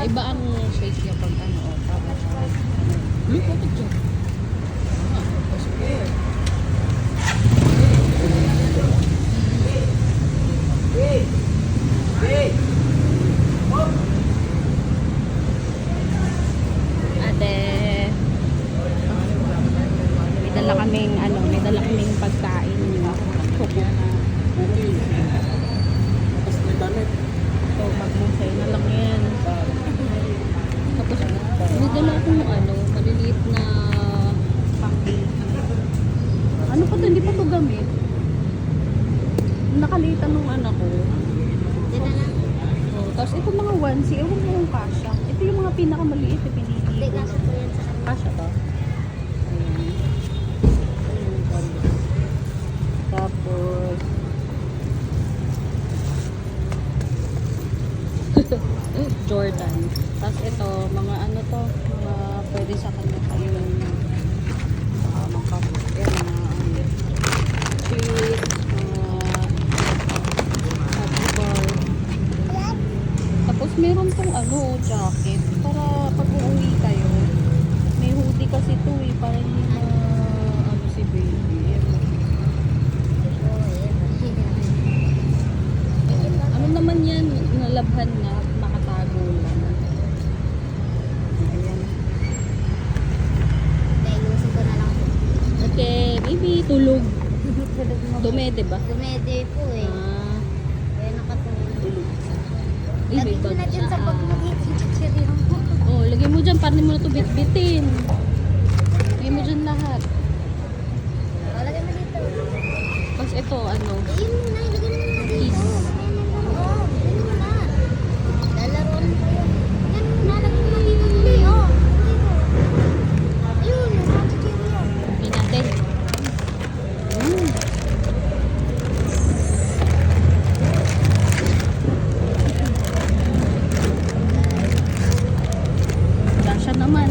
Iba ang shake niya pag ano, para look at it dyan. Ate, may dala kaming pagkain. Kuko. Tapos may damit. So, magmusay na lang yan. Tapos, may dala akong maliliit na package. Ano pa to? Hindi pa to gamit. Nakalitan nung anak ko. Dito na. Oh, tapos ito mga onesie, ewan mo yung kasha. Ito yung mga pinakamaliit na pinili Hindi, ko. nasa po yan sa kanya. Kasha ba? Ayan. Tapos, Jordan. Tapos ito, mga ano to, mga pwede sa kanya kayo mga kapos. Yan, mga cheat, basketball. Tapos meron tong jacket. Para pag uuwi kayo, may hoodie kasi to para hindi na si baby. Ano naman yan, nalabhan na, makatago lang. Ayan. Nailusin ko na lang po. Okay, baby, tulog. Dumede ba? Dumede po eh. Kaya nakatulog. Ay, may Lagyan mo bag na dyan siya. sa pag mag-i-chichiri mo. Oh, lagyan mo dyan para hindi mo na ito bitbitin. Lagyan mo dyan lahat. Lagyan mo dito. Tapos ito, Ayun mo na, ilagay mo na dito. Kiss. Oo, ayun mo na. Lalaroan mo kayo. Yan mo na, lagyan mo na dito. Dili, oh. Dito. Ayun, chichiri yan. Okay natin. Mm. Dasha naman.